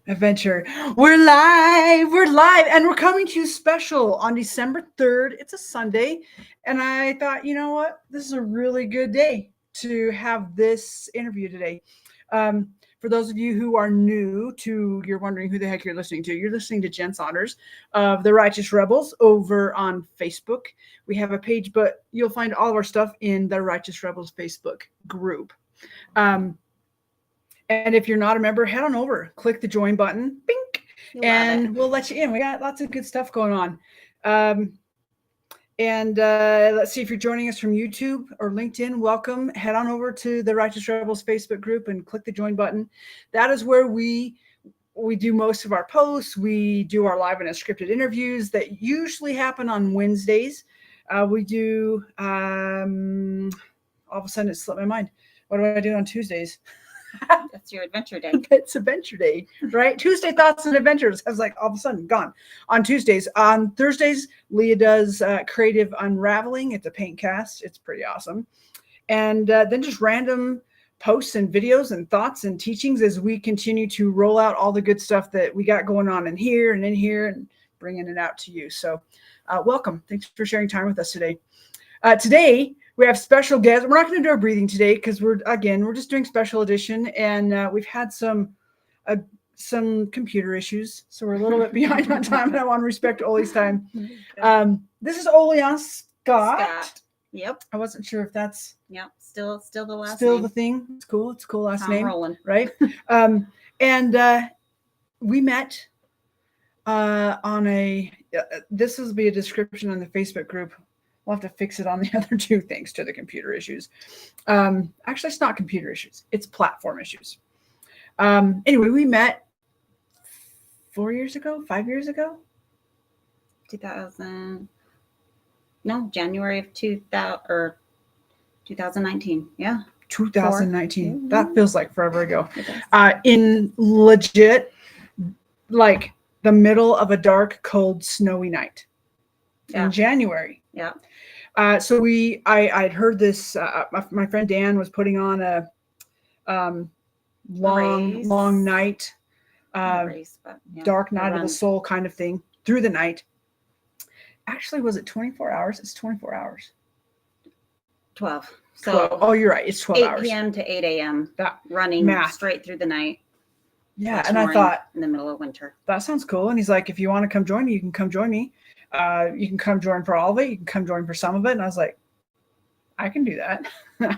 Adventure. We're live, and we're coming to you special on December 3rd. It's a Sunday, and I thought, you know what? This is a really good day to have this interview today. For those of you who are new to, you're wondering who the heck you're listening to Jen Saunders of the Righteous Rebels over on Facebook. We have a page, but you'll find all of our stuff in the Righteous Rebels Facebook group. And if you're not a member, head on over, click the join button, bink, and we'll let you in. We got lots of good stuff going on. Let's see if you're joining us from YouTube or LinkedIn. Welcome. Head on over to the Righteous Rebels Facebook group and click the join button. That is where we do most of our posts. We do our live and unscripted interviews that usually happen on Wednesdays. We do, all of a sudden it slipped my mind. What do I do on Tuesdays? That's your adventure day. It's adventure day, right? Tuesday thoughts and adventures. I was like, all of a sudden gone. On Tuesdays. On Thursdays, Leah does creative unraveling. It's a paint cast. It's pretty awesome. And then just random posts and videos and thoughts and teachings as we continue to roll out all the good stuff that we got going on in here and bringing it out to you. So welcome. Thanks for sharing time with us today. Today, we have special guests. We're not going to do our breathing today because we're just doing special edition, and we've had some computer issues, so we're a little bit behind on time, and I want to respect Oli's time. This is Oliana Scott. Yep. I wasn't sure if that's still the last still name. The thing. It's cool. It's a cool last I'm name, rolling. right? We met on a. This will be a description on the Facebook group. We'll have to fix it on the other two thanks to the computer issues. Actually, it's not computer issues. It's platform issues. Anyway, we met 5 years ago? January of 2019. Yeah. 2019. That feels like forever ago. In legit, like the middle of a dark, cold, snowy night in January. Yeah. So I'd heard this, my friend Dan was putting on a long night, dark night of the soul kind of thing through the night. Actually, was it 24 hours? It's 24 hours. 12. So 12. Oh, you're right. It's 12 hours. 8 p.m. to 8 a.m. That running straight through the night. Yeah. And I thought, in the middle of winter. That sounds cool. And he's like, if you want to come join me, you can come join me. You can come join for all of it. You can come join for some of it. And I was like, I can do that.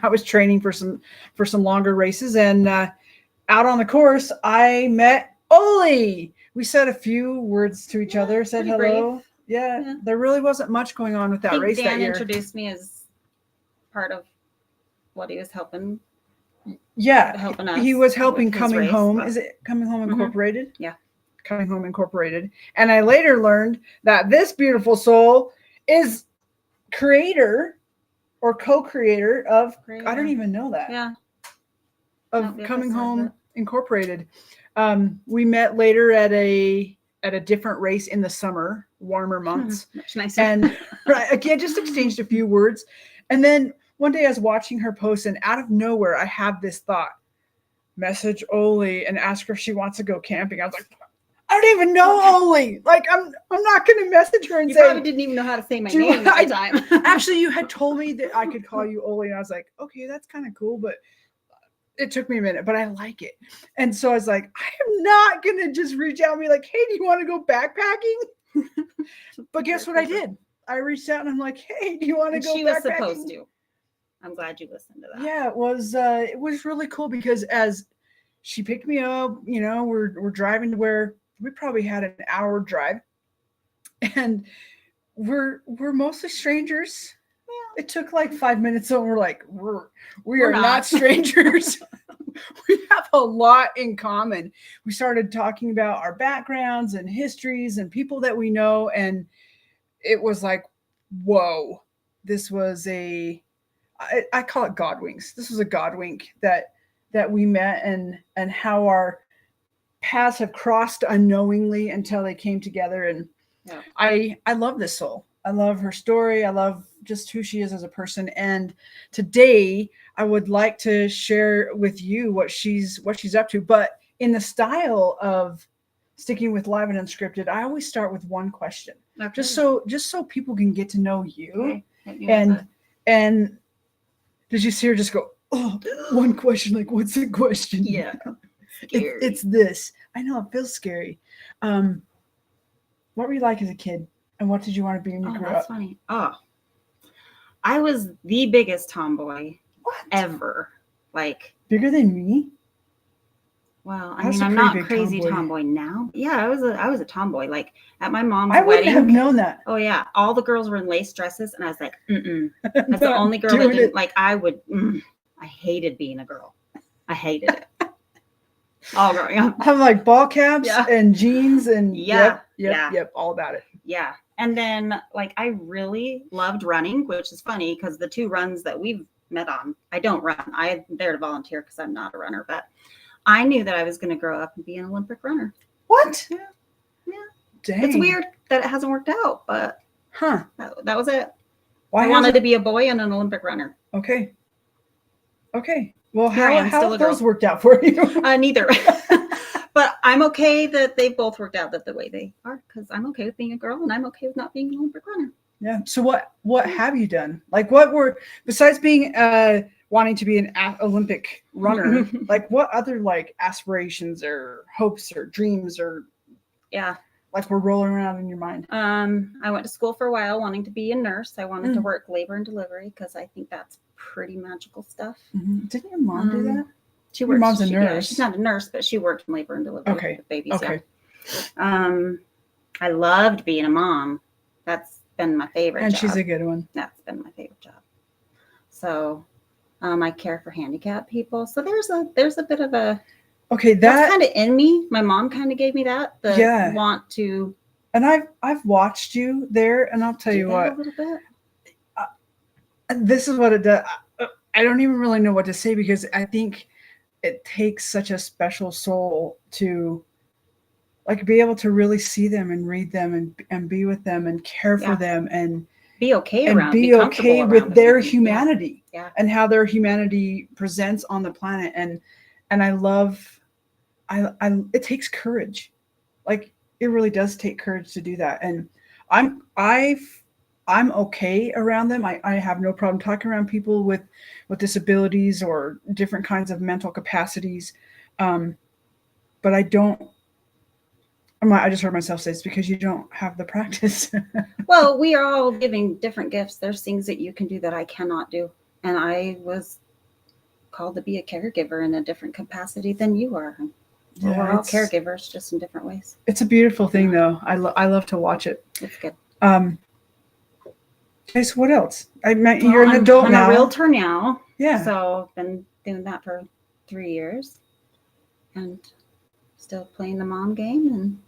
I was training for some longer races, and out on the course, I met Oli. We said a few words to each other, said hello. Brief. Yeah, there really wasn't much going on with that race Dan that year. introduced me as part of what he was helping. Yeah, helping us. He was helping Coming race, Home. but... Is it Coming Home Incorporated? Yeah. Coming Home Incorporated. And I later learned that this beautiful soul is creator or co-creator of, I don't even know that. Yeah. Of Coming Home Incorporated. We met later at a different race in the summer, warmer months. Much nicer. And again, just exchanged a few words. And then one day I was watching her post, and out of nowhere, I had this thought, message Oli and ask her if she wants to go camping. I was like, I don't even know Oli. Like, I'm not going to message her and you say. You probably didn't even know how to say my name at the time. Actually, you had told me that I could call you Oli, and I was like, okay, that's kind of cool, but it took me a minute, but I like it. And so I was like, I am not going to just reach out and be like, hey, do you want to go backpacking? But guess what I did? I reached out and I'm like, hey, do you want to go backpacking? She was supposed to. I'm glad you listened to that. Yeah, it was really cool because as she picked me up, we're driving to where we probably had an hour drive, and we're mostly strangers. Yeah. It took like 5 minutes, so we're like, we are not strangers. We have a lot in common. We started talking about our backgrounds and histories and people that we know, and it was like, whoa, this was I call it God winks. This was a God wink that we met, and how our paths have crossed unknowingly until they came together. And I love this soul. I love her story. I love just who she is as a person. And today I would like to share with you what she's up to, but in the style of sticking with live and unscripted, I always start with one question, Okay. just so people can get to know you. Okay. Hit me with it. And did you see her just go, oh, one question? Like, what's the question? Yeah. It's this. I know, it feels scary. What were you like as a kid, and what did you want to be when you grew that's up? funny. Oh, I was the biggest tomboy What? ever. Like, Bigger than me? well, I That's mean, a I'm pretty not big crazy tomboy. tomboy now. Yeah, I was a tomboy. Like at my mom's I wouldn't wedding. have known that. Oh yeah, all the girls were in lace dresses, and I was like, mm. I was the Not only girl that doing didn't it. like. I hated being a girl. I hated it. All growing up. Have like ball caps Yeah. and jeans and Yeah. yep, all about it. Yeah. And then like I really loved running, which is funny because the 2 runs that we've met on, I don't run. I'm there to volunteer because I'm not a runner, but I knew that I was going to grow up and be an Olympic runner. What? Yeah. Dang. It's weird that it hasn't worked out, but that was it. Why I wanted to be a boy and an Olympic runner. Okay. Well, Here I am, how still a have those girl. worked out for you? Neither. But I'm okay that they both worked out the way they are because I'm okay with being a girl and I'm okay with not being an Olympic runner. Yeah. So what have you done? Like, what were, besides being wanting to be an Olympic runner, like what other like aspirations or hopes or dreams or like were rolling around in your mind? I went to school for a while wanting to be a nurse. I wanted to work labor and delivery because I think that's pretty magical stuff. Mm-hmm. Didn't your mom do that? Your mom's a nurse. Yeah, she's not a nurse, but she worked in labor and delivery with babies. Okay. Yeah. I loved being a mom. That's been my favorite and job. She's a good one. That's been my favorite job. So I care for handicapped people. So there's a bit of a that's kind of in me. My mom kind of gave me that want to. And I've watched you there, and I'll tell you what. A little bit. This is what it does. I don't even really know what to say because I think it takes such a special soul to like be able to really see them and read them and be with them and care for them and be okay and be okay with their humanity and how their humanity presents on the planet. And I love, it takes courage. Like it really does take courage to do that. And I'm okay around them. I have no problem talking around people with disabilities or different kinds of mental capacities. But I just heard myself say it's because you don't have the practice. Well, we are all giving different gifts. There's things that you can do that I cannot do. And I was called to be a caregiver in a different capacity than you are. Yeah, we're all caregivers, just in different ways. It's a beautiful thing, though. I love to watch it. It's good. Okay, so what else? You're an adult now. I'm a realtor now. Yeah. So I've been doing that for 3 years, and still playing the mom game,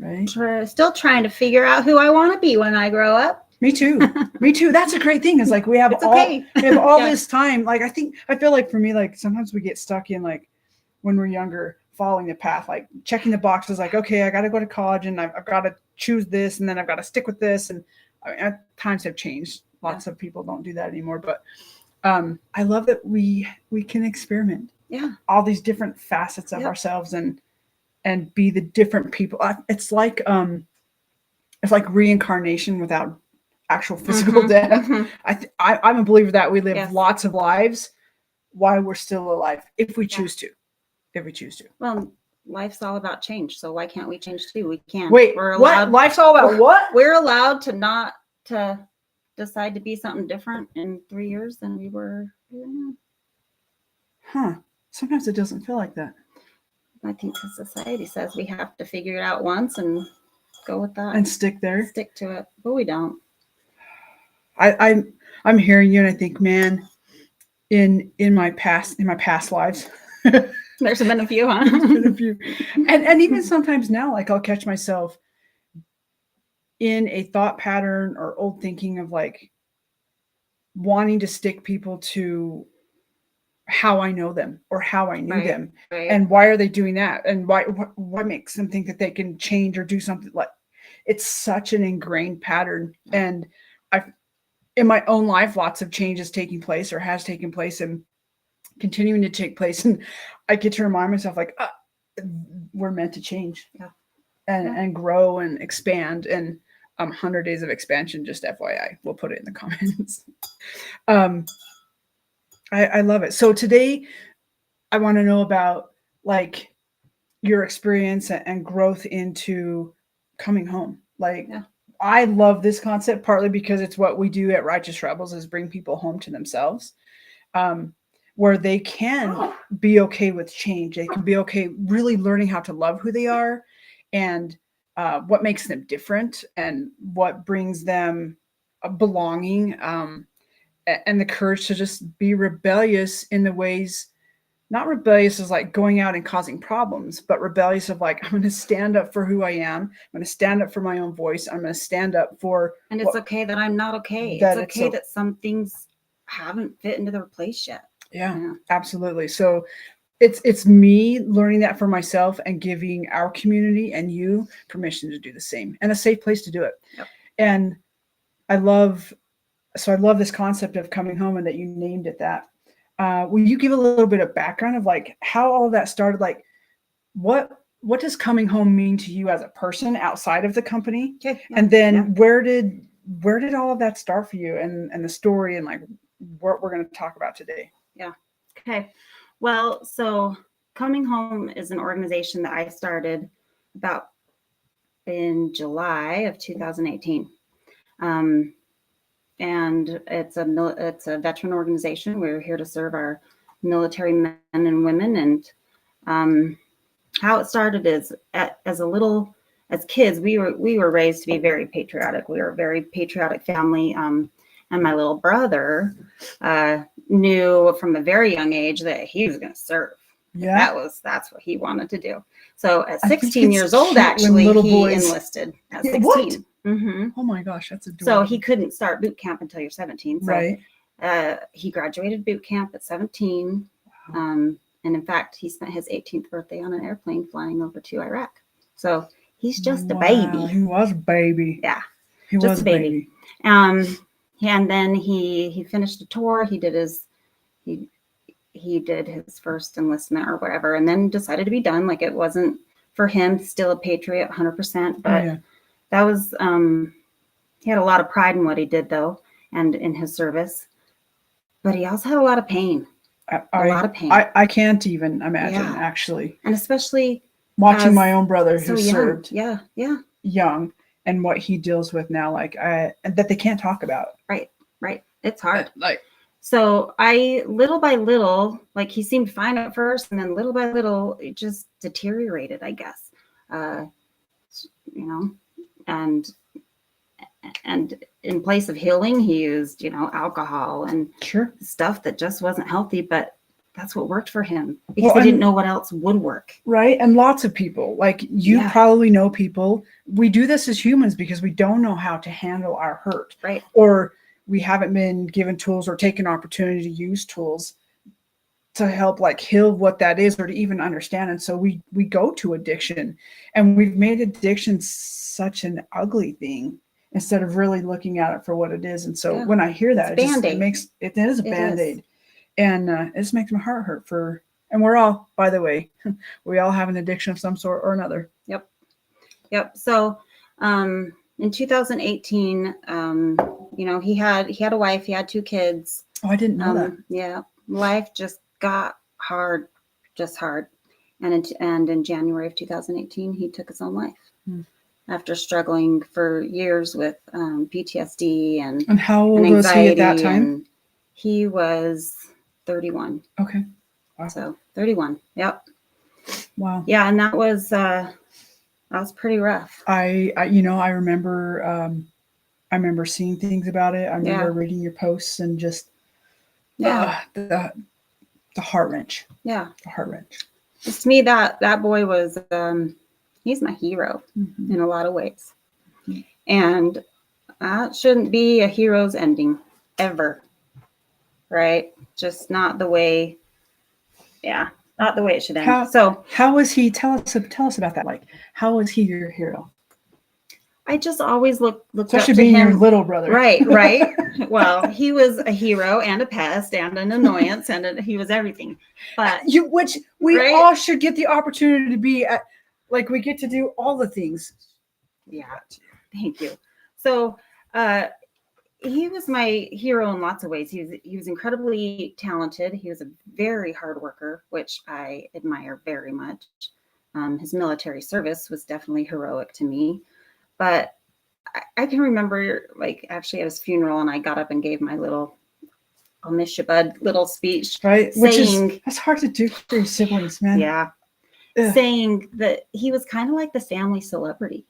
and still trying to figure out who I want to be when I grow up. Me too. Me too. That's a great thing. Is like we have all this time. Like I feel like for me, like sometimes we get stuck in like when we're younger, following the path, like checking the boxes. Like okay, I got to go to college, and I've got to choose this, and then I've got to stick with this, and times have changed. Lots of people don't do that anymore, but I love that we can experiment. Yeah, all these different facets of ourselves and be the different people. It's like reincarnation without actual physical death. I'm a believer that we live lots of lives while we're still alive, if we choose to. Well, life's all about change, so why can't we change too? We can. Wait, we're allowed. What? Life's all about what? We're allowed to not to decide to be something different in 3 years than we were. Huh. Sometimes it doesn't feel like that. I think the society says we have to figure it out once and go with that and stick there. Stick to it, but we don't. I'm hearing you, and I think, man, in my past lives. There's been a few, huh? There's been a few. And even sometimes now, like I'll catch myself in a thought pattern or old thinking of like wanting to stick people to how I know them or how I knew them. Right. And why are they doing that? And what makes them think that they can change or do something? Like it's such an ingrained pattern. And in my own life, lots of changes taking place or has taken place and continuing to take place. And I get to remind myself like, we're meant to change. Yeah. and grow and expand. And 100 days of expansion, just FYI, we'll put it in the comments. I love it. So today I want to know about like your experience and growth into coming home. Like, I love this concept partly because it's what we do at Righteous Rebels, is bring people home to themselves, where they can be okay with change. They can be okay really learning how to love who they are, and what makes them different, and what brings them a belonging, and the courage to just be rebellious in the ways. Not rebellious as like going out and causing problems, but rebellious of like, I'm going to stand up for who I am. I'm going to stand up for my own voice. I'm going to stand up for. And it's okay that I'm not okay. It's okay that some things haven't fit into their place yet. Yeah, absolutely. So it's me learning that for myself and giving our community and you permission to do the same, and a safe place to do it. Yep. And I love this concept of coming home, and that you named it that. Will you give a little bit of background of like how all of that started? Like, what does coming home mean to you as a person outside of the company? Okay. Yeah. And then where did all of that start for you, and the story, and like what we're going to talk about today? Yeah. Okay. Well, so Coming Home is an organization that I started about in July of 2018. And it's a veteran organization. We're here to serve our military men and women. And how it started is as kids, we were raised to be very patriotic. We were a very patriotic family. And my little brother knew from a very young age that he was going to serve. Yeah, that's what he wanted to do. So at 16 years old, actually, he enlisted at 16. What? Mm-hmm. Oh my gosh, that's adorable. So he couldn't start boot camp until you're 17. So, right. He graduated boot camp at 17. And in fact, he spent his 18th birthday on an airplane flying over to Iraq. So he's just a baby. He was a baby. Yeah. He was a baby. And then he finished a tour. He did his first enlistment or whatever, and then decided to be done. Like, it wasn't for him, still a patriot 100%, but that was, he had a lot of pride in what he did though, and in his service, but he also had a lot of pain. A lot of pain. I can't even imagine, actually. And especially watching my own brother who served young, and what he deals with now, like, and that they can't talk about. Right. It's hard. So little by little, like, he seemed fine at first, and then little by little, it just deteriorated, I guess. And in place of healing, he used, alcohol and stuff that just wasn't healthy, but that's what worked for him, because he didn't know what else would work. Right. And lots of people, like you probably know people, we do this as humans because we don't know how to handle our hurt. Right. Or we haven't been given tools or taken opportunity to use tools to help like heal what that is, or to even understand. And so we go to addiction, and we've made addiction such an ugly thing instead of really looking at it for what it is. And so when I hear that, it is a Band-Aid. And it just makes my heart hurt and we're all, by the way, we all have an addiction of some sort or another. Yep. So, in 2018, he had a wife, he had 2 kids. Oh, I didn't know that. Yeah. Life just got hard. And in January of 2018, he took his own life after struggling for years with PTSD and how old was he at that time? He was 31. Okay. Wow. So 31. Yep. Wow. Yeah. And that was pretty rough. I remember seeing things about it. I remember reading your posts, and just the heart wrench. Yeah. The heart wrench. Just to me, that boy was, he's my hero in a lot of ways. Mm-hmm. And that shouldn't be a hero's ending ever. Right? Just not the way. Yeah. Not the way it should end. How was he? Tell us about that. Like, how was he your hero? I just always looked Especially up to being him. Your little brother. Right. Well, he was a hero and a pest and an annoyance, and he was everything. But which we all should get the opportunity to be at. Like we get to do all the things. Yeah. Thank you. So he was my hero in lots of ways. He was incredibly talented. He was a very hard worker, which I admire very much. His military service was definitely heroic to me. But I can remember, like, actually at his funeral, and I got up and gave my little "I'll miss you, bud" little speech. Right? Which is, that's hard to do for your siblings, man. Yeah. Ugh. Saying that he was kind of like the family celebrity.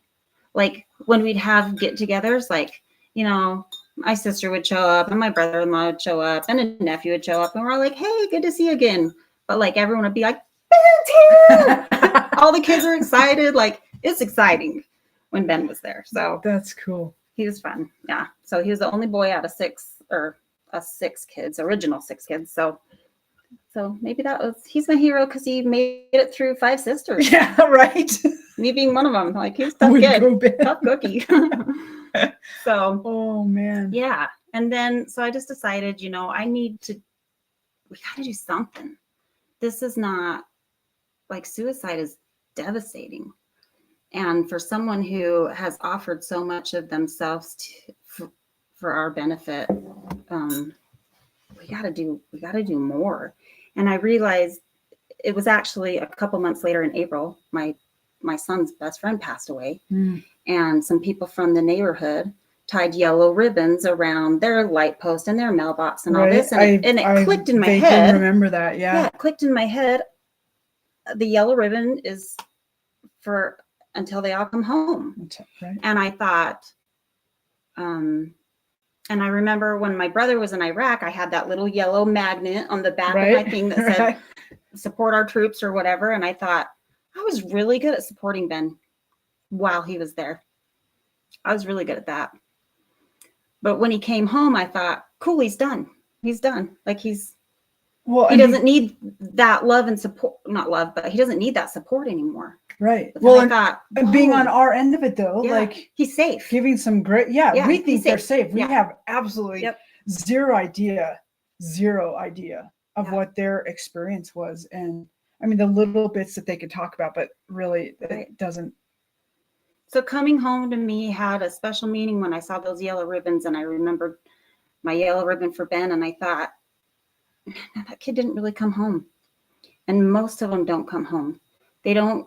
Like when we'd have get-togethers, like, you know, my sister would show up and my brother-in-law would show up and a nephew would show up and we're all like, hey, good to see you again. But like everyone would be like, Ben's here. All the kids are excited. Like it's exciting when Ben was there. So that's cool. He was fun. Yeah. So he was the only boy out of six kids, original 6 kids. So maybe he's my hero because he made it through 5 sisters. Yeah, right. Me being one of them. Like he was tough kid, tough cookie. So, oh man. Yeah. And then, so I just decided, we got to do something. This is not, like, suicide is devastating. And for someone who has offered so much of themselves for our benefit, we got to do more. And I realized it was actually a couple months later in April, my son's best friend passed away. And some people from the neighborhood tied yellow ribbons around their light post and their mailbox and all this. And it clicked in my head. I remember that. Yeah. It clicked in my head. The yellow ribbon is for until they all come home. Right. And I thought, and I remember when my brother was in Iraq, I had that little yellow magnet on the back of my thing that said, support our troops or whatever. And I thought, I was really good at supporting Ben while he was there. I was really good at that. But when he came home, I thought, cool, he's done. He's done. Like he doesn't need that love and support, not love, but he doesn't need that support anymore. Right. Well, I thought, being on our end of it though, like he's safe. Giving some great, we think they're safe. We have absolutely zero idea of what their experience was. And I mean, the little bits that they could talk about, but really it doesn't. So coming home to me had a special meaning when I saw those yellow ribbons, and I remembered my yellow ribbon for Ben. And I thought, that kid didn't really come home. And most of them don't come home. They don't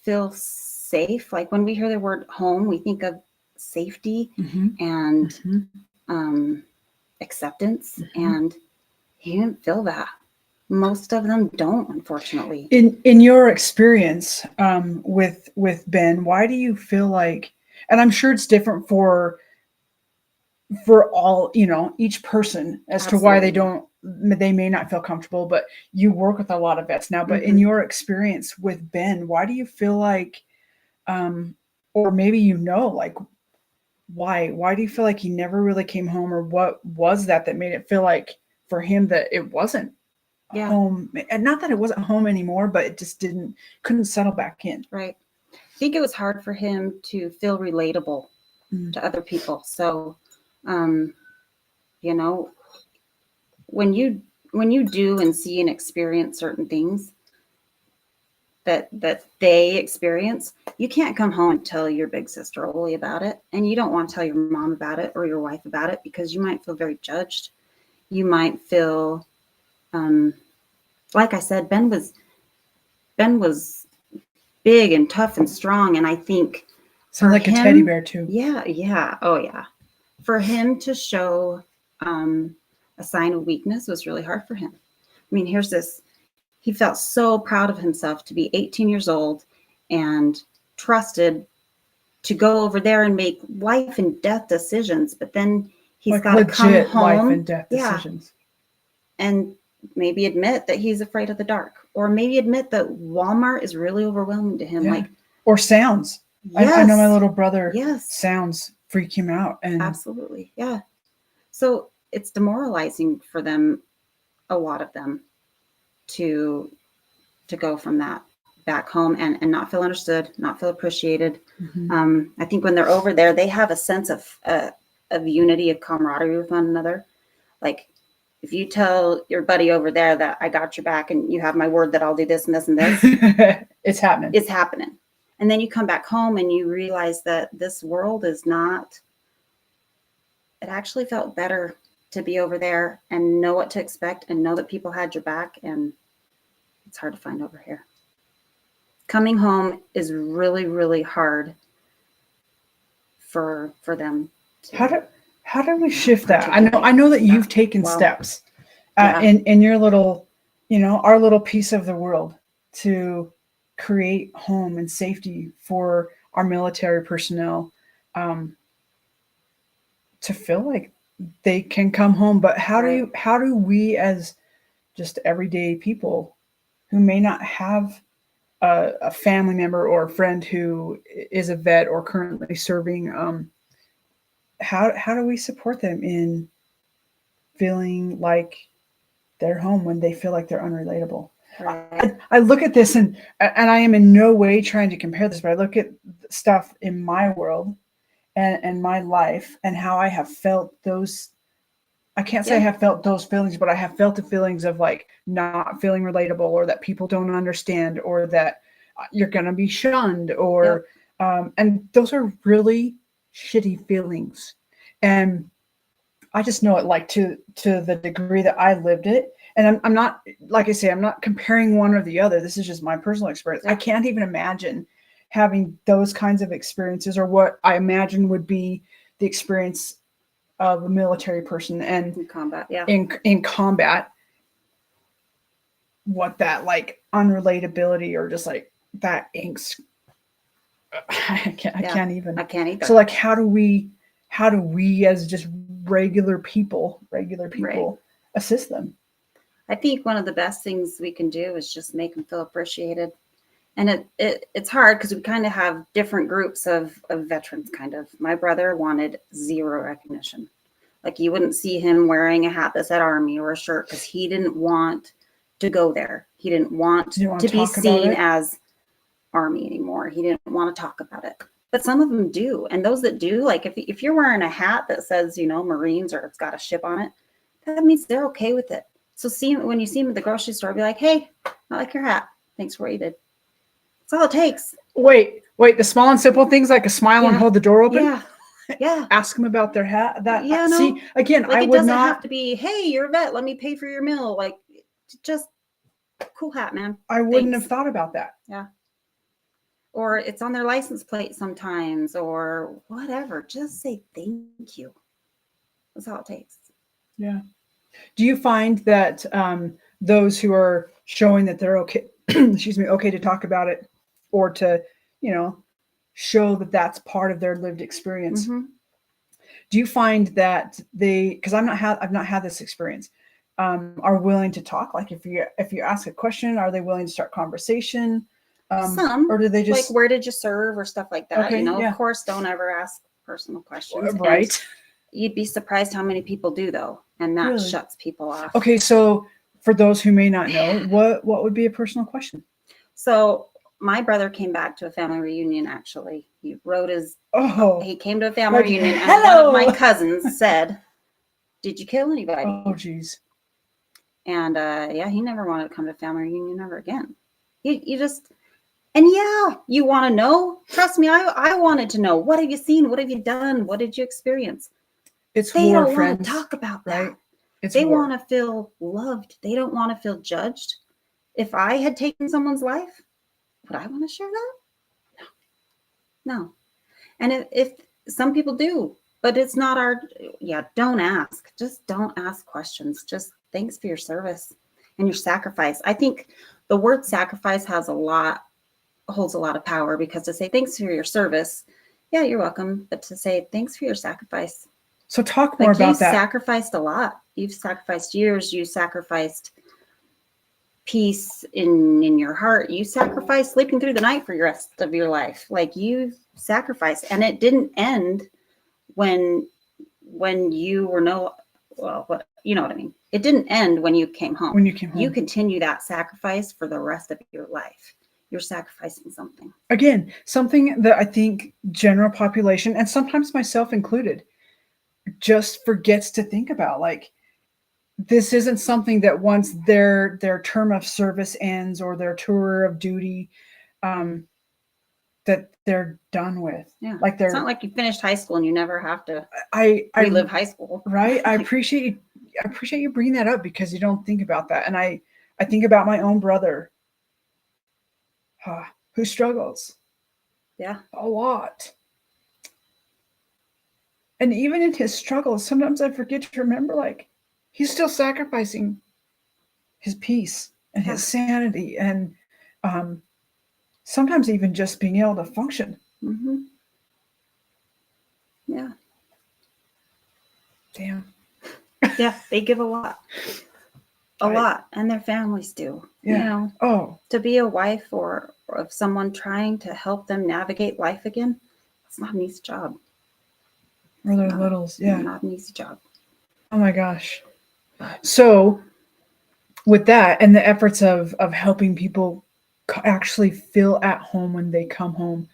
feel safe. Like when we hear the word home, we think of safety and acceptance. And he didn't feel that. Most of them don't, unfortunately. In your experience with Ben, why do you feel like, and I'm sure it's different for all, each person as to why they may not feel comfortable, but you work with a lot of vets now, but in your experience with Ben, why do you feel like, or maybe like, why do you feel like he never really came home, or what was that made it feel like for him that it wasn't home, and not that it wasn't home anymore, but it just couldn't settle back in. Right. I think it was hard for him to feel relatable to other people. So, when you do and see and experience certain things that they experience, you can't come home and tell your big sister Oli about it. And you don't want to tell your mom about it or your wife about it, because you might feel very judged. You might feel, like I said, Ben was big and tough and strong. And I think sounds like a teddy bear too. Yeah. Yeah. Oh yeah. For him to show, a sign of weakness was really hard for him. I mean, he felt so proud of himself to be 18 years old and trusted to go over there and make life and death decisions. But then he's got to come home, life and death decisions, and maybe admit that he's afraid of the dark, or maybe admit that Walmart is really overwhelming to him, or sounds. Yes. I know my little brother. Sounds freak him out, and absolutely, yeah. So it's demoralizing for them, a lot of them, to go from that back home and not feel understood, not feel appreciated. I think when they're over there, they have a sense of unity, of camaraderie with one another. Like if you tell your buddy over there that I got your back and you have my word that I'll do this and this and this, it's happening. It's happening. And then you come back home and you realize that this world is not, it actually felt better to be over there and know what to expect and know that people had your back. And it's hard to find over here. Coming home is really, really hard for them. How do we shift that? I know that you've taken steps in your little, our little piece of the world to create home and safety for our military personnel, to feel like they can come home. But how do we, as just everyday people who may not have a family member or a friend who is a vet or currently serving, how do we support them in feeling like they're home when they feel like they're unrelatable? Right. I look at this and I am in no way trying to compare this, but I look at stuff in my world and my life and how I have felt those. I can't say I have felt those feelings, but I have felt the feelings of like not feeling relatable, or that people don't understand, or that you're going to be shunned, or, and those are really shitty feelings. And I just know it like to the degree that I lived it. And I'm not, like I say, I'm not comparing one or the other. This is just my personal experience. I can't even imagine having those kinds of experiences, or what I imagine would be the experience of a military person and in combat. In combat, what that like unrelatability or just like that angst. I can't even. So like, how do we as just regular people assist them? I think one of the best things we can do is just make them feel appreciated. And it's hard because we kind of have different groups of veterans. Kind of, my brother wanted zero recognition. Like, you wouldn't see him wearing a hat that said Army or a shirt because he didn't want to go there. He didn't want to be seen as Army anymore. He didn't want to talk about it. But some of them do. And those that do, like if you're wearing a hat that says, Marines, or it's got a ship on it, that means they're okay with it. So when you see them at the grocery store, be like, hey, I like your hat. Thanks for what you did. That's all it takes. Wait, the small and simple things like a smile and hold the door open. Yeah. Ask them about their hat. See, again, like, it doesn't have to be, hey, you're a vet, let me pay for your meal. Like, just cool hat, man. I wouldn't have thought about that. Yeah. Or it's on their license plate sometimes, or whatever. Just say thank you. That's all it takes. Yeah. Do you find that those who are showing that they're okay, okay to talk about it, or to, show that that's part of their lived experience? Mm-hmm. Do you find that because I've not had this experience, are willing to talk? Like, if you ask a question, are they willing to start conversation? Some, or do they just like, where did you serve or stuff like that? Okay, Of course, don't ever ask personal questions. Right. And you'd be surprised how many people do, though, and that really shuts people off. Okay, so for those who may not know, what would be a personal question? So my brother came back to a family reunion. Actually, he wrote he came to a family reunion, and one of my cousins said, "Did you kill anybody?" Oh, geez. And he never wanted to come to a family reunion ever again. You just. And you want to know? Trust me, I wanted to know. What have you seen? What have you done? What did you experience? They don't want to talk about that. Right? They want to feel loved. They don't want to feel judged. If I had taken someone's life, would I want to share that? No. And if some people do, but it's not don't ask. Just don't ask questions. Just thanks for your service and your sacrifice. I think the word sacrifice holds a lot of power, because to say thanks for your service, you're welcome, but to say thanks for your sacrifice. So talk more about that. You've sacrificed a lot. You've sacrificed years. You sacrificed peace in your heart. You sacrificed sleeping through the night for the rest of your life. Like, you sacrificed, and it didn't end when you were you know what I mean. It didn't end when you came home. You continue that sacrifice for the rest of your life. You're sacrificing something. Again, something that I think general population, and sometimes myself included, just forgets to think about. Like, this isn't something that once their term of service ends or their tour of duty, that they're done with. Yeah. Like It's not like you finished high school and you never have to I relive high school. Right. I appreciate you bringing that up because you don't think about that. And I think about my own brother who struggles. Yeah. A lot. And even in his struggles, sometimes I forget to remember, like, he's still sacrificing his peace and his sanity and sometimes even just being able to function. Mm-hmm. Yeah. Damn. Yeah, they give a lot. A lot. And their families do. Yeah. You know, to be a wife or of someone trying to help them navigate life again, it's not an easy job. Or their littles. Yeah. Not an easy job. Oh my gosh. So with that and the efforts of helping people actually feel at home when they come home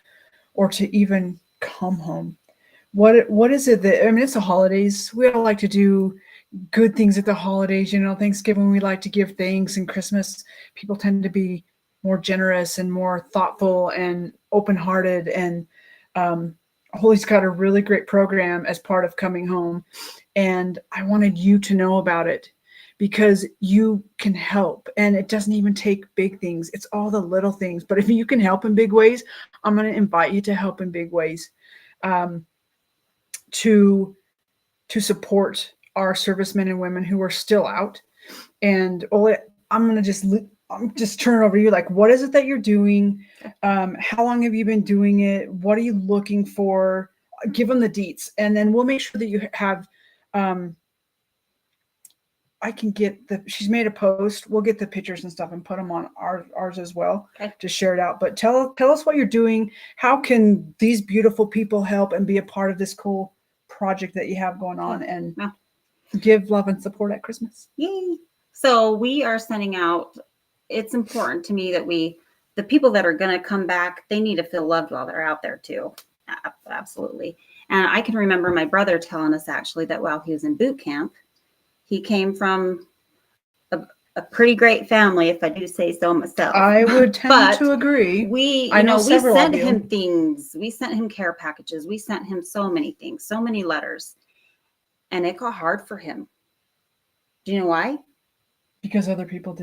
or to even come home, what is it that, I mean, it's the holidays. We all like to do good things at the holidays. You know, Thanksgiving, we like to give thanks, and Christmas, people tend to be more generous and more thoughtful and open-hearted. And Holy's got a really great program as part of coming home. And I wanted you to know about it because you can help. And it doesn't even take big things. It's all the little things. But if you can help in big ways, I'm going to invite you to help in big ways. To support our servicemen and women who are still out. And Ole, I'm just turn it over to you. Like, what is it that you're doing? How long have you been doing it? What are you looking for? Give them the deets, and then we'll make sure that you have. I can get she's made a post. We'll get the pictures and stuff and put them on ours as well to share it out. But tell us what you're doing. How can these beautiful people help and be a part of this cool project that you have going on and give love and support at Christmas? Yay. So we are sending out, it's important to me that the people that are going to come back, they need to feel loved while they're out there too. Absolutely. And I can remember my brother telling us actually that while he was in boot camp, he came from a pretty great family, if I do say so myself. I would tend to agree. We sent him things. We sent him care packages. We sent him so many things, so many letters. And it got hard for him. Do you know why? Because other people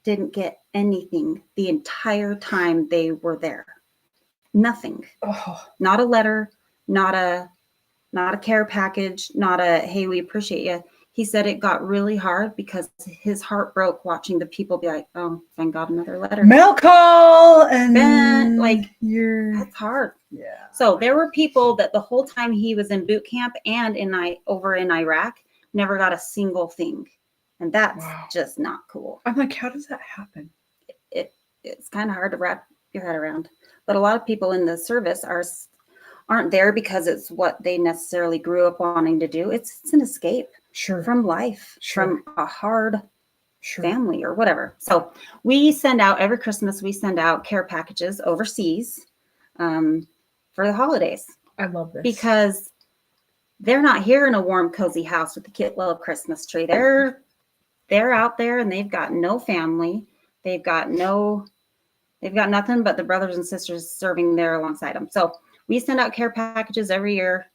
didn't get anything the entire time they were there. Nothing. Oh. Not a letter, not a care package, not a, hey, we appreciate you. He said it got really hard because his heart broke watching the people be like, oh, thank God, another letter. Mail call and then, that's hard. Yeah. So there were people that the whole time he was in boot camp and over in Iraq never got a single thing. And that's just not cool. I'm like, how does that happen? It's kind of hard to wrap your head around. But a lot of people in the service aren't there because it's what they necessarily grew up wanting to do. It's an escape from life, from a hard family or whatever. So we send out every Christmas, we send out care packages overseas for the holidays. I love this. Because they're not here in a warm, cozy house with the cute little Christmas tree. They're out there and they've got no family. They've got nothing but the brothers and sisters serving there alongside them. So we send out care packages every year.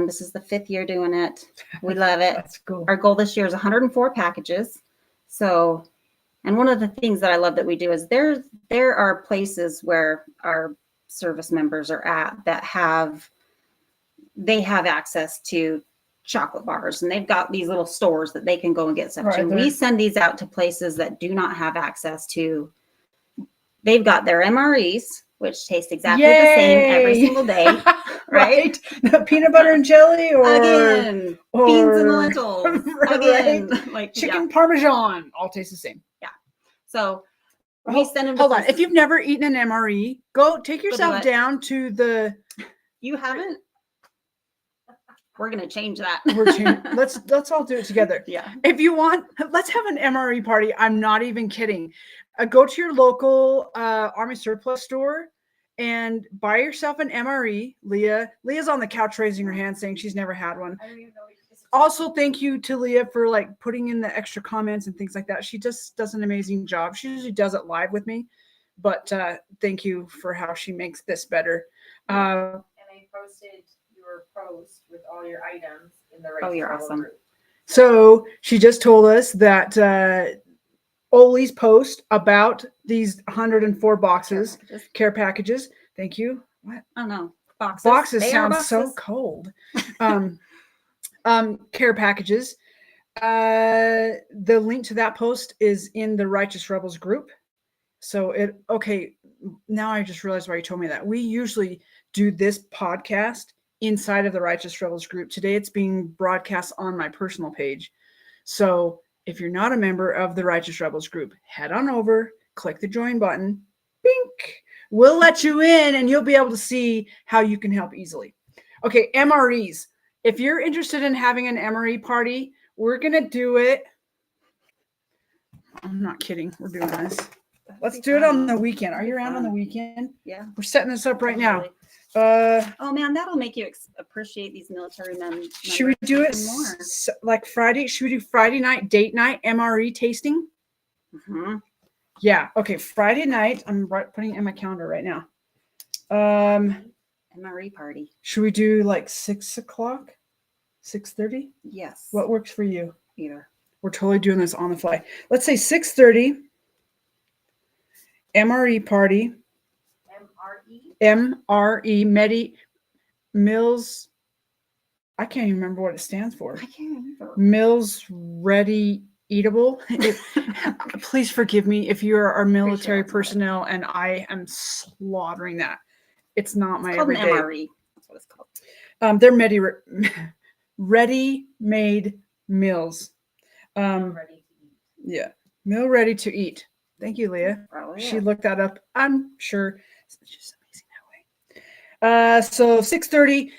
This is the 5th year doing it. We love it. That's cool. Our goal this year is 104 packages. So, and one of the things that I love that we do is there are places where our service members are at that have access to chocolate bars, and they've got these little stores that they can go and get stuff to. We send these out to places that do not have access to. They've got their MREs, which taste exactly the same every single day, right? Peanut butter and jelly, or beans and lentils, again, like chicken parmesan, all taste the same. Yeah. So we send them. Hold on. If you've never eaten an MRE, go take yourself down to the. You haven't? We're gonna change that. Let's all do it together. Yeah. If you want, let's have an MRE party. I'm not even kidding. Go to your local Army surplus store and buy yourself an MRE. Leah's on the couch raising her hand saying she's never had one. I don't even know. Also, thank you to Leah for putting in the extra comments and things like that. She just does an amazing job. She usually does it live with me, But thank you for how she makes this better. And I posted your post with all your items in the right you're awesome. group. So she just told us that Oli's post about these 104 boxes, care packages. Thank you. What? Oh no, Boxes sound so cold. Care packages. The link to that post is in the Righteous Rebels group. So now I just realized why you told me that. We usually do this podcast inside of the Righteous Rebels group. Today it's being broadcast on my personal page. So if you're not a member of the Righteous Rebels group, head on over, click the join button, bink. We'll let you in and you'll be able to see how you can help easily. Okay, MREs. If you're interested in having an MRE party, we're going to do it. I'm not kidding. We're doing this. Let's do it on the weekend. Are you around on the weekend? Yeah. We're setting this up right now. Oh man, that'll make you appreciate these military men. Should we do it more? Like Friday? Should we do Friday night, date night, MRE tasting? Mm-hmm. Yeah. Okay. Friday night. I'm putting it in my calendar right now. MRE party. Should we do like 6 o'clock? 6:30? Yes. What works for you? Either. We're totally doing this on the fly. Let's say 6:30. MRE party. MRE Medi Mills. I can't even remember what it stands for. I can't remember. Mills Ready Eatable. Please forgive me if you are our military personnel and I am slaughtering that. It's not my everyday. MRE. That's what it's called. They're ready-made meals. Ready to eat. Yeah, meal ready to eat. Thank you, Leah. Probably, She looked that up. I'm sure it's just amazing that way. So 6:30.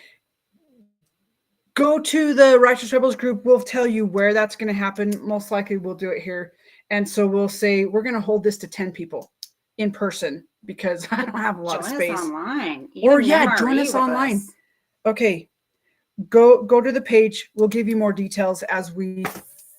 Go to the Righteous Rebels group. We'll tell you where that's going to happen. Most likely we'll do it here. And so we'll say we're going to hold this to 10 people in person because I don't have a lot of space. Join us online. Or join us online. Okay. Go to the page. We'll give you more details as we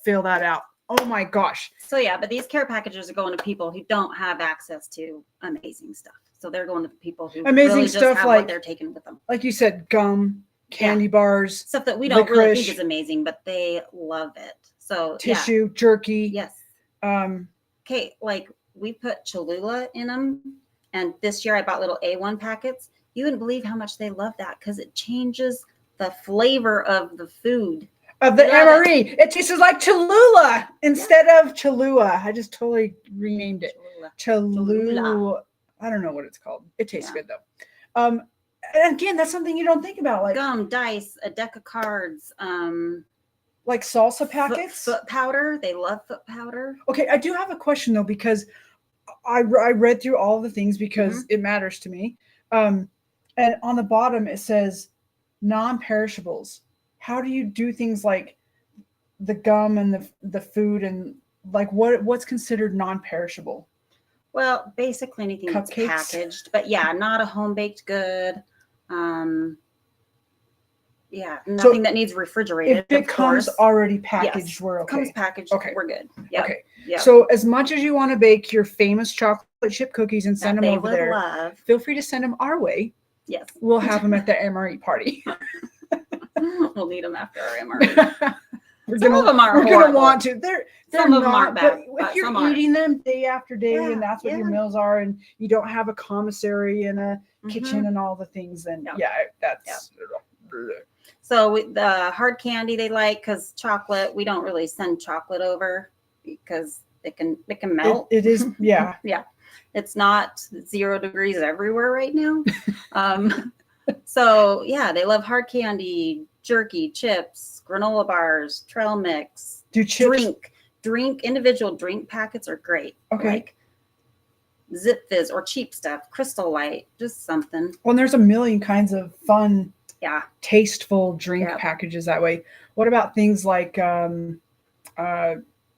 fill that out. Oh my gosh. So yeah, but these care packages are going to people who don't have access to amazing stuff. So they're going to people who amazing really stuff just have like what they're taking with them. Like you said, gum, candy bars, stuff that we don't really licorice, think is amazing, but they love it. So tissue, jerky. Yes. Okay, like we put Cholula in them, and this year I bought little A1 packets. You wouldn't believe how much they love that because it changes the flavor of the food. Of the MRE. It tastes like Cholula instead of Cholula. I just totally renamed it. Cholula. I don't know what it's called. It tastes good though. And again, that's something you don't think about. Like gum, dice, a deck of cards, like salsa packets. Foot powder. They love foot powder. Okay, I do have a question though, because I read through all the things because it matters to me. And on the bottom it says non-perishables. How do you do things like the gum and the food and like what's considered non-perishable? Well, basically anything that's packaged, but yeah, not a home-baked good. Nothing that needs refrigerated. If it comes already packaged, we're okay. Comes packaged, we're good. Yep. Okay. Yep. So as much as you want to bake your famous chocolate chip cookies and send them over there, feel free to send them our way. Yes. We'll have them at the MRE party. We'll need them after our MRE. We're gonna want to. They're some of them aren't bad. But if you're eating them day after day, and that's what your meals are, and you don't have a commissary and a kitchen and all the things, then that's. So the hard candy they like because chocolate. We don't really send chocolate over because it can melt. It is yeah. It's not 0 degrees everywhere right now. So yeah, they love hard candy, jerky, chips, granola bars, trail mix. Do chips? Individual drink packets are great. Okay. Like Zip Fizz or cheap stuff, Crystal Light, just something. Well, there's a million kinds of fun, tasteful drink packages that way. What about things like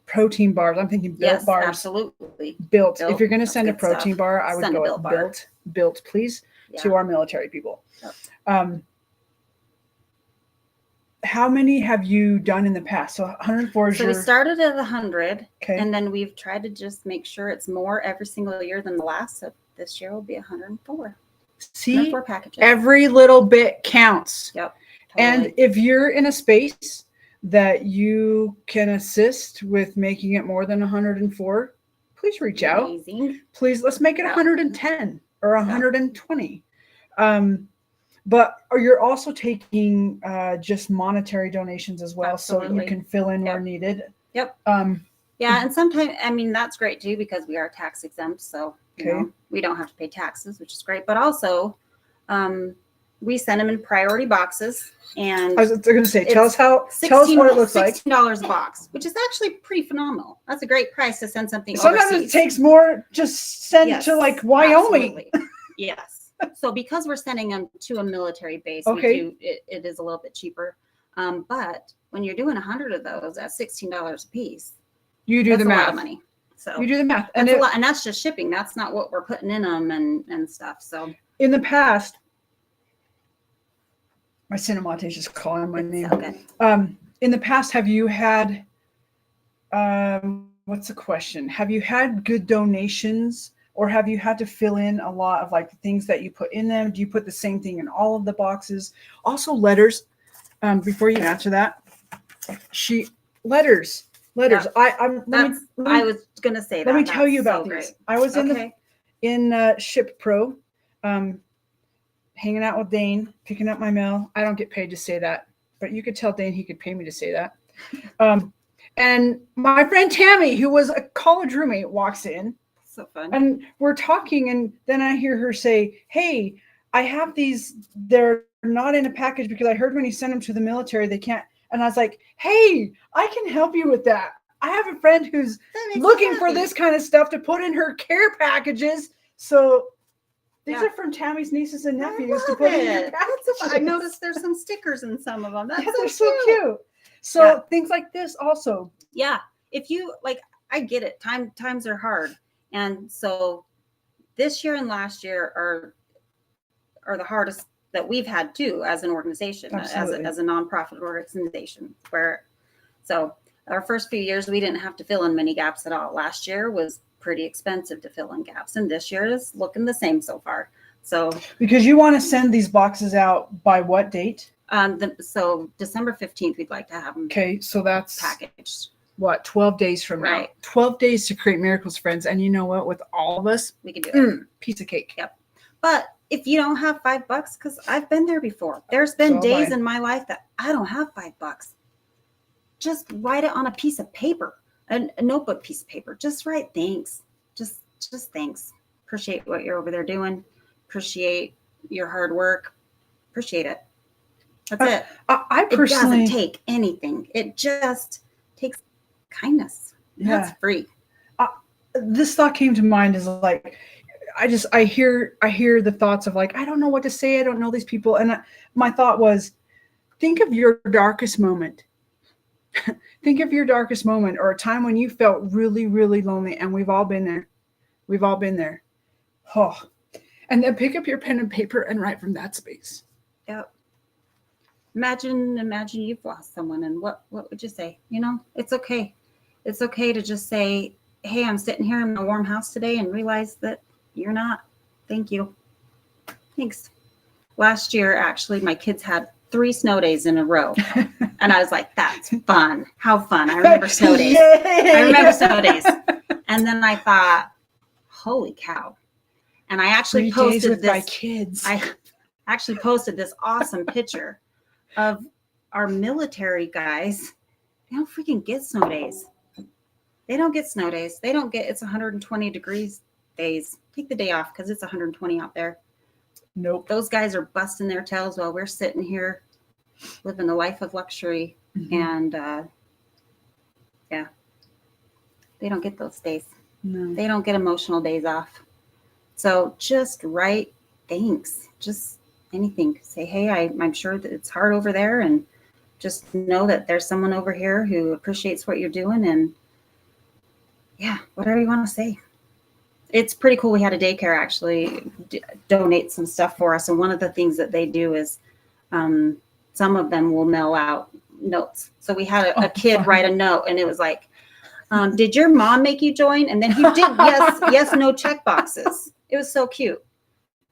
protein bars? I'm thinking Built bars. Absolutely. Built. If you're going to send a protein bar, I would go with Built, please, to our military people. Yep. how many have you done in the past? So 104 is So we started at 100, okay. and then we've tried to just make sure it's more every single year than the last. So this year will be 104. See, 104 packages. every little bit counts. Yep. And Totally. if you're in a space that you can assist with making it more than 104, please reach out. Amazing. Please, let's make it 110 or 120. But you're also taking just monetary donations as well, Absolutely. so you can fill in where Yep. needed. Yep. Yeah, and sometimes, I mean, that's great too because we are tax exempt, so you know, we don't have to pay taxes, which is great. But also, we send them in priority boxes, and I was going to say, tell us what it looks like. $16 a box, which is actually pretty phenomenal. That's a great price to send something Sometimes overseas. it takes more. Just send to like Wyoming. Absolutely. Yes. So because we're sending them to a military base, Okay. it is a little bit cheaper. But when you're doing 100 of those at $16 a piece, you do that's the a math. lot of money. So You do the math, that's a lot, and that's just shipping. That's not what we're putting in them and stuff. So in the past, my Cinemate is just calling my name. Okay. In the past, have you had? What's the question? Have you had good donations? Or have you had to fill in a lot of like the things that you put in them? Do you put the same thing in all of the boxes? Also letters. Before you answer that, letters. Yeah. I was gonna say that. Let me tell you about so these. Great. I was in Ship Pro, hanging out with Dane, picking up my mail. I don't get paid to say that, but you could tell Dane he could pay me to say that. And my friend Tammy, who was a college roommate, walks in. So fun. And we're talking, and then I hear her say, "Hey, I have these. They're not in a package because I heard when you send them to the military, they can't." And I was like, "Hey, I can help you with that. I have a friend who's looking for this kind of stuff to put in her care packages. So these are from Tammy's nieces and nephews to put in your packages." I noticed there's some stickers in some of them. That's they're so cute. So things like this also. Yeah, if you like, I get it. Times are hard. And so this year and last year are the hardest that we've had too as an organization, as a nonprofit organization. So our first few years, we didn't have to fill in many gaps at all. Last year was pretty expensive to fill in gaps. And this year is looking the same so far. So because you want to send these boxes out by what date? So December 15th, we'd like to have them. Okay, so that's packaged. What, 12 days from now? 12 days to create miracles, friends. And you know what? With all of us, we can do it. Piece of cake. Yep. But if you don't have $5, because I've been there before, there's been days in my life that I don't have $5. Just write it on a piece of paper, a notebook piece of paper. Just write thanks. Just thanks. Appreciate what you're over there doing. Appreciate your hard work. Appreciate it. That's it. I personally, it doesn't take anything. It just takes kindness. Yeah. That's free. This thought came to mind is like, I hear the thoughts of like, I don't know what to say. I don't know these people. And my thought was, think of your darkest moment. Think of your darkest moment or a time when you felt really, really lonely. And we've all been there. We've all been there. Oh, and then pick up your pen and paper and write from that space. Yep. Imagine you've lost someone, and what would you say? You know, it's okay. It's okay to just say, "Hey, I'm sitting here in my warm house today," and realize that you're not. Thank you. Thanks. Last year, actually, my kids had 3 snow days in a row, and I was like, "That's fun. How fun!" I remember snow days. I remember snow days, and then I thought, "Holy cow!" And I actually posted with my kids. I actually posted this awesome picture of our military guys. They don't freaking get snow days. They don't get snow days. They don't get, it's 120 degrees days. Take the day off because it's 120 out there. Nope. Those guys are busting their tails while we're sitting here living a life of luxury. And they don't get those days. No. They don't get emotional days off. So just write thanks. Just anything. Say, hey, I'm sure that it's hard over there, and just know that there's someone over here who appreciates what you're doing, and whatever you want to say. It's pretty cool. We had a daycare actually donate some stuff for us, and one of the things that they do is some of them will mail out notes. So we had a kid write a note, and it was like, did your mom make you join? And then he did yes, no check boxes. It was so cute.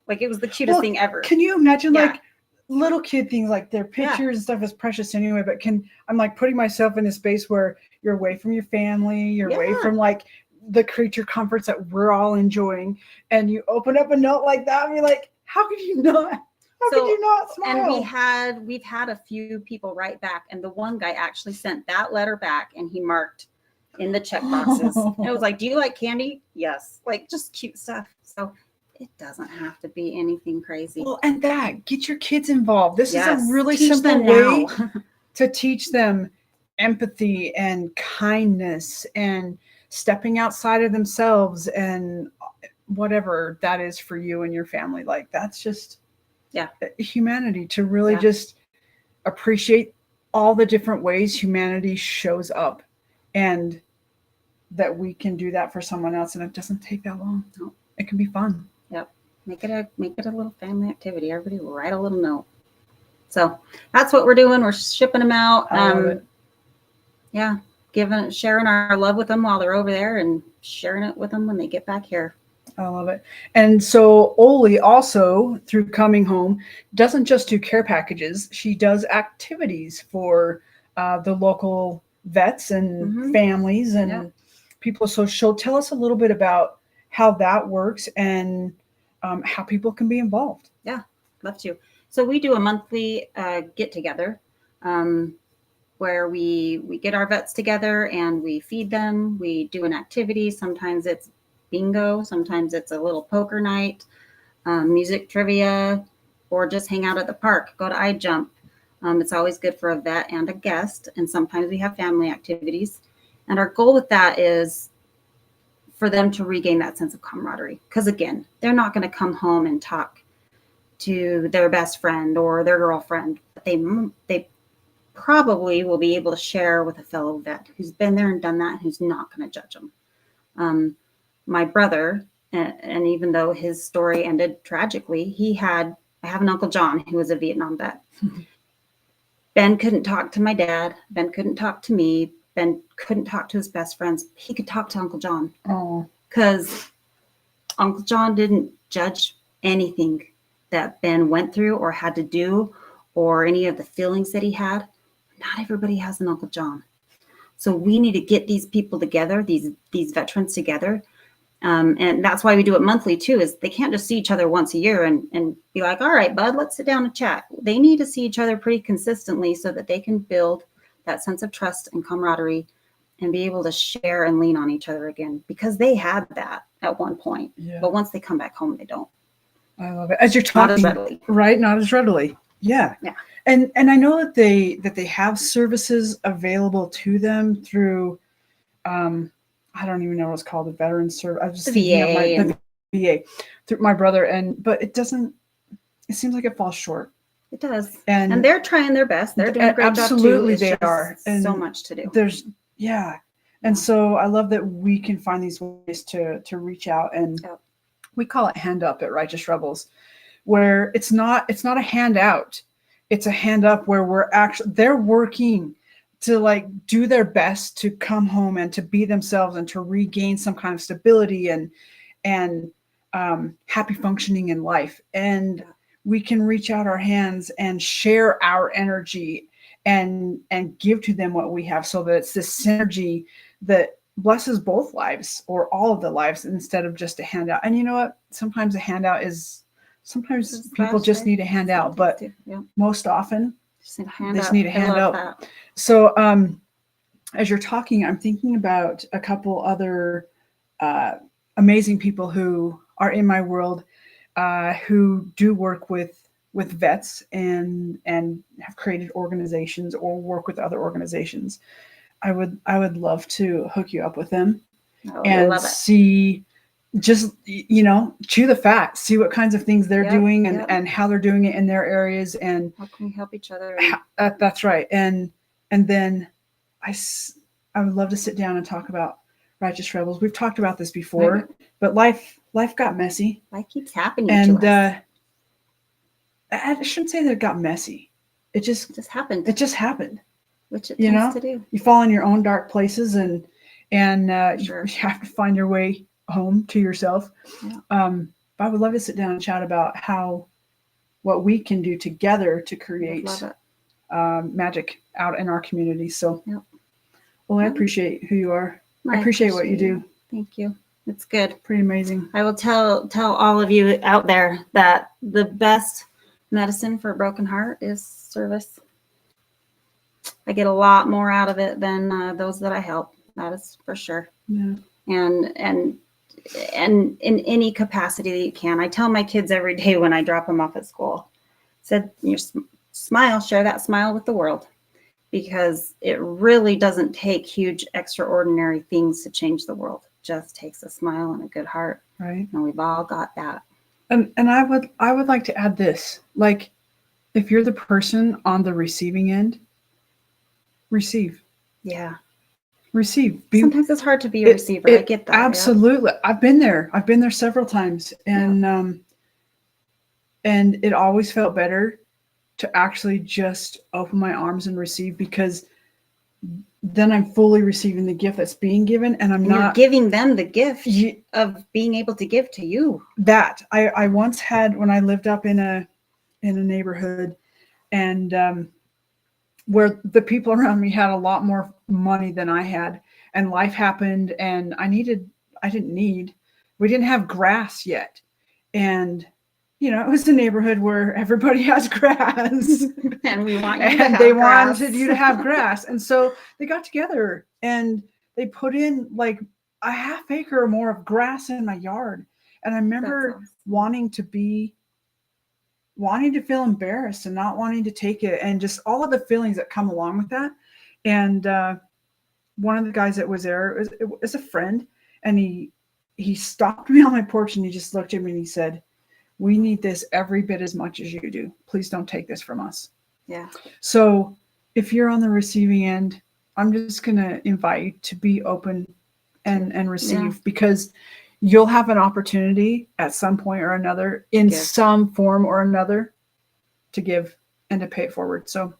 Like, it was the cutest thing ever. Can you imagine like little kid things, like their pictures and stuff is precious anyway, but I'm like putting myself in a space where you're away from your family, you're away from like the creature comforts that we're all enjoying, and you open up a note like that and you're like, how could you not? How could you not smile? And we've had a few people write back, and the one guy actually sent that letter back, and he marked in the check boxes. And it was like, do you like candy? Yes. Like, just cute stuff. So it doesn't have to be anything crazy. Well, and get your kids involved. This is a really Teach simple them way now. to teach them empathy and kindness and stepping outside of themselves and whatever that is for you and your family. Like, that's just humanity, to really just appreciate all the different ways humanity shows up, and that we can do that for someone else, and it doesn't take that long. No, it can be fun. Yep. Make it a little family activity. Everybody will write a little note. So that's what we're doing. We're shipping them out. I love it. Yeah. Sharing our love with them while they're over there, and sharing it with them when they get back here. I love it. And so Oli also, through coming home, doesn't just do care packages. She does activities for the local vets and families and people. So she'll tell us a little bit about how that works and how people can be involved. Yeah, love to. So we do a monthly get together where we get our vets together and we feed them. We do an activity. Sometimes it's bingo. Sometimes it's a little poker night, music trivia, or just hang out at the park, go to iJump. It's always good for a vet and a guest. And sometimes we have family activities. And our goal with that is for them to regain that sense of camaraderie. Because again, they're not going to come home and talk to their best friend or their girlfriend. But they probably will be able to share with a fellow vet who's been there and done that, who's not going to judge them. My brother, and even though his story ended tragically, I have an Uncle John who was a Vietnam vet. Ben couldn't talk to my dad. Ben couldn't talk to me. Ben couldn't talk to his best friends. He could talk to Uncle John. Oh. Because Uncle John didn't judge anything that Ben went through or had to do, or any of the feelings that he had. Not everybody has an Uncle John. So we need to get these people together, these veterans together. And that's why we do it monthly too, is they can't just see each other once a year and be like, all right, bud, let's sit down and chat. They need to see each other pretty consistently so that they can build that sense of trust and camaraderie and be able to share and lean on each other again, because they had that at one point. Yeah. But once they come back home, they don't. I love it. As you're talking, not as readily. Right? Not as readily. Yeah. Yeah. And I know that they have services available to them through I don't even know what it's called, the Veterans Service. I was just thinking of the VA through my brother, but it seems like it falls short. It does. And they're trying their best. They're doing a great job too. Absolutely, they are. And so much to do. And so I love that we can find these ways to reach out, and we call it hand up at Righteous Rebels, where it's not a handout. It's a hand up where they're working to like do their best to come home and to be themselves and to regain some kind of stability and happy functioning in life. And we can reach out our hands and share our energy and give to them what we have, so that it's this synergy that blesses both lives, or all of the lives, instead of just a handout. And you know what? Sometimes people just need a handout, but most often they just need a handout. So as you're talking, I'm thinking about a couple other amazing people who are in my world who do work with vets and have created organizations or work with other organizations. I would love to hook you up with them and see, just, chew the fat, see what kinds of things they're doing and how they're doing it in their areas, and how can we help each other. That's right. And then I would love to sit down and talk about Righteous Rebels. We've talked about this before, but life got messy. Life keeps happening to us. I shouldn't say that it got messy. it just It just happened, which it you tends know? to do. You fall in your own dark places, and Sure. you have to find your way home to yourself. Yeah. But I would love to sit down and chat about what we can do together to Would create love it. magic out in our community. So, Yep. well, I Yep. appreciate who you are. I appreciate what you do. Thank you. It's good. Pretty amazing. I will tell all of you out there that the best medicine for a broken heart is service. I get a lot more out of it than those that I help. That is for sure. Yeah. And in any capacity that you can. I tell my kids every day when I drop them off at school, said, your smile, share that smile with the world, because it really doesn't take huge, extraordinary things to change the world. It just takes a smile and a good heart. Right. And we've all got that. And I would like to add this, like, if you're the person on the receiving end, receive. Yeah. Receive. Sometimes it's hard to be a receiver. I get that. Absolutely. Yeah. I've been there several times, and and it always felt better to actually just open my arms and receive, because then I'm fully receiving the gift that's being given, and you're giving them the gift of being able to give to you. That I once had when I lived up in a neighborhood, and where the people around me had a lot more money than I had, and life happened, and we didn't have grass yet, and it was a neighborhood where everybody has grass, and we want you and they wanted you to have grass, and so they got together and they put in like a half acre or more of grass in my yard, and I remember wanting to feel embarrassed and not wanting to take it, and just all of the feelings that come along with that. And one of the guys that was there is a friend, and he stopped me on my porch, and he just looked at me and he said, "We need this every bit as much as you do. Please don't take this from us." Yeah. So if you're on the receiving end, I'm just going to invite you to be open and receive, because you'll have an opportunity at some point or another, in some form or another, to give and to pay it forward. So,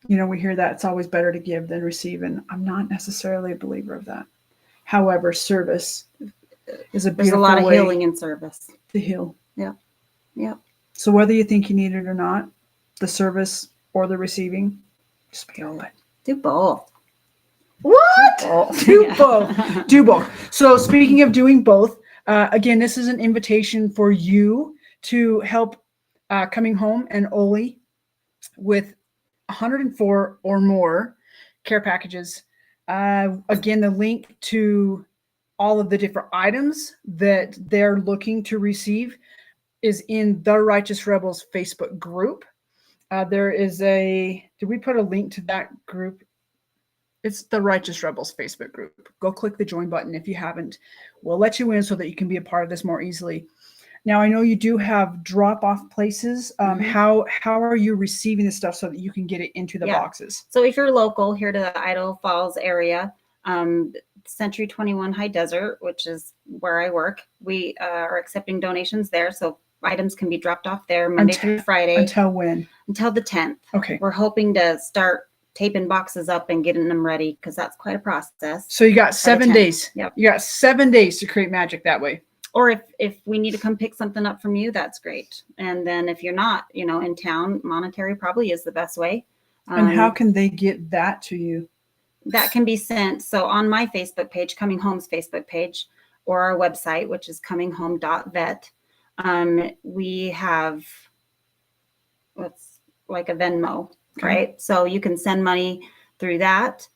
we hear that it's always better to give than receive, and I'm not necessarily a believer of that. However, service is a beautiful way. There's a lot of healing in service. To heal. Yeah. Yeah. So whether you think you need it or not, the service or the receiving, just be open. Do both. What? Do both. Do both. So speaking of doing both, again, this is an invitation for you to help Coming Home and Oli with 104 or more care packages. Again, the link to all of the different items that they're looking to receive is in the Righteous Rebels Facebook group. There is did we put a link to that group? It's the Righteous Rebels Facebook group. Go click the join button if you haven't. We'll let you in so that you can be a part of this more easily. Now, I know you do have drop-off places. How are you receiving the stuff so that you can get it into the boxes? So if you're local here to the Idaho Falls area, Century 21 High Desert, which is where I work, we are accepting donations there. So items can be dropped off there Monday through Friday. Until when? Until the 10th. Okay. We're hoping to start taping boxes up and getting them ready, because that's quite a process. So you got 7 days. Yep. You got 7 days to create magic that way. Or if we need to come pick something up from you, that's great. And then if you're not, in town, monetary probably is the best way. And how can they get that to you? That can be sent. So on my Facebook page, Coming Home's Facebook page, or our website, which is cominghome.vet, we have what's like a Venmo, right? So you can send money through that,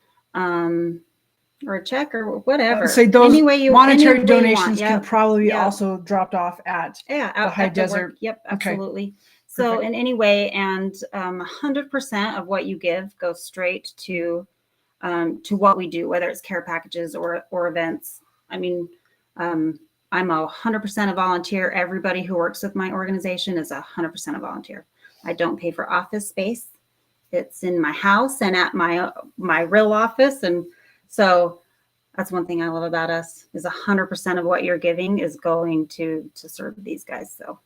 or a check or whatever. So those monetary donations can probably be also dropped off at the High Desert. Yep, absolutely. Okay. So in any way, and 100% of what you give goes straight to what we do, whether it's care packages or events. I mean, I'm 100% a volunteer. Everybody who works with my organization is 100% a volunteer. I don't pay for office space. It's in my house and at my real office. And so that's one thing I love about us, is 100% of what you're giving is going to serve these guys. So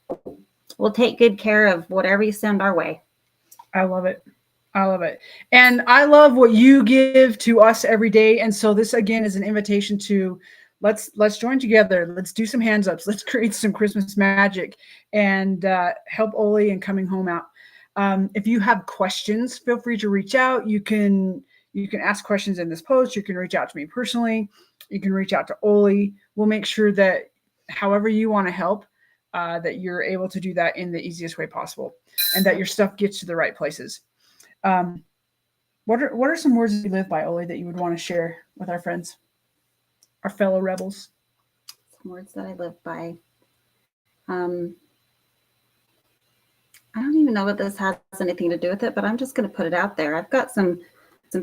we'll take good care of whatever you send our way. I love it. I love it. And I love what you give to us every day. And so this again is an invitation to let's join together. Let's do some hands ups. Let's create some Christmas magic and help Oli and coming home out. If you have questions, feel free to reach out. You can ask questions in this post. You can reach out to me personally. You can reach out to Oli. We'll make sure that however you want to help, that you're able to do that in the easiest way possible, and that your stuff gets to the right places. What are some words that you live by, Oli, that you would want to share with our friends, our fellow rebels? Some words that I live by. I don't even know what this has anything to do with it, but I'm just going to put it out there. I've got some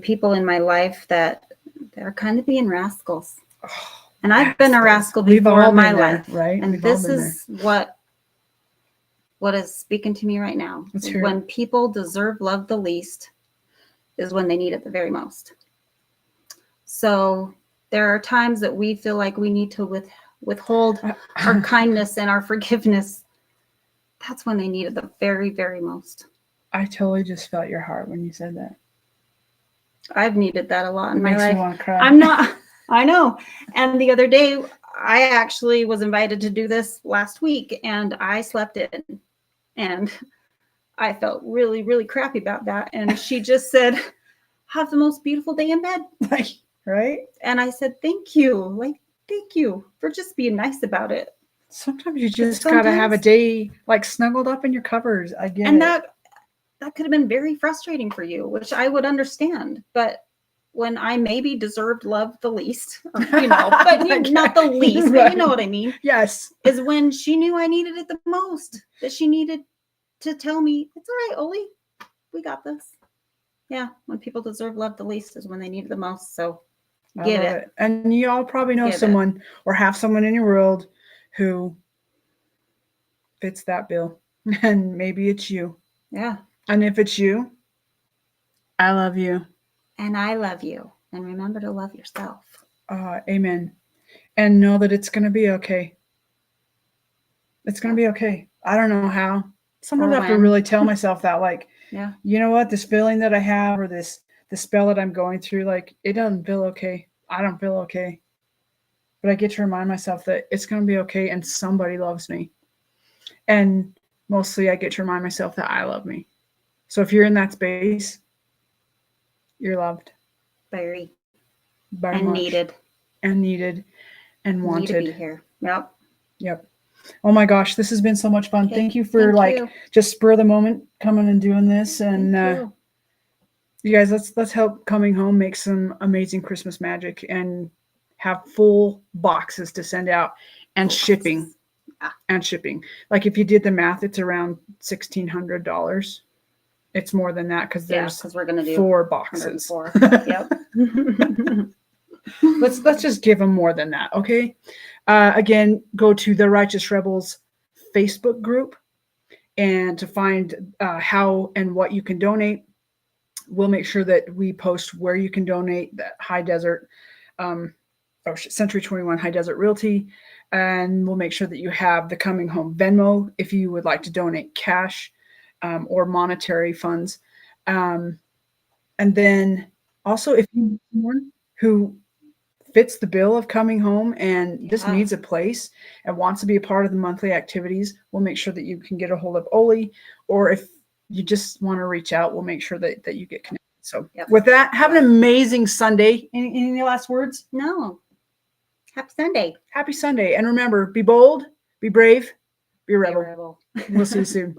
people in my life that they're kind of being rascals. Oh, and I've been a rascal before in my life. Right? And this is what is speaking to me right now. When people deserve love the least is when they need it the very most. So there are times that we feel like we need to withhold our kindness and our forgiveness. That's when they need it the very, very most. I totally just felt your heart when you said that. I've needed that a lot in my life. Makes me want to cry. I know. And the other day, I actually was invited to do this last week, and I slept in. And I felt really, really crappy about that. And she just said, have the most beautiful day in bed. Right? And I said, thank you. Thank you for just being nice about it. Sometimes you just got to have a day snuggled up in your covers. I get it. That could have been very frustrating for you, which I would understand. But when I maybe deserved love the least, but not the least, right. But you know what I mean? Yes. Is when she knew I needed it the most, that she needed to tell me, it's all right, Oli, we got this. Yeah, when people deserve love the least is when they need it the most. So give it. And you all probably know someone or have someone in your world who fits that bill. And maybe it's you. Yeah. And if it's you, I love you. And I love you. And remember to love yourself. Amen. And know that it's going to be okay. It's going to be okay. I don't know how. Sometimes I have to really tell myself that, yeah, you know what, this feeling that I have or the spell that I'm going through, it doesn't feel okay. I don't feel okay. But I get to remind myself that it's going to be okay and somebody loves me. And mostly I get to remind myself that I love me. So if you're in that space, you're loved. Very and much. Needed. And needed and wanted. You need to be here. Yep. Oh my gosh, this has been so much fun. Okay. Thank you for just spur of the moment coming and doing this. And you guys, let's help coming home make some amazing Christmas magic and have full boxes to send out and shipping. And shipping. If you did the math, it's around $1,600. It's more than that because we're gonna do 4 boxes. 104. Yep. Let's just give them more than that, okay? Again, go to the Righteous Rebels Facebook group and to find how and what you can donate. We'll make sure that we post where you can donate. That High Desert, Century 21 High Desert Realty, and we'll make sure that you have the Coming Home Venmo if you would like to donate cash. Or monetary funds. And then also if you need someone who fits the bill of coming home and just needs a place and wants to be a part of the monthly activities, we'll make sure that you can get a hold of Oli. Or if you just want to reach out, we'll make sure that you get connected. So with that, have an amazing Sunday. Any last words? No. Happy Sunday. Happy Sunday. And remember, be bold, be brave, be a rebel. We'll see you soon.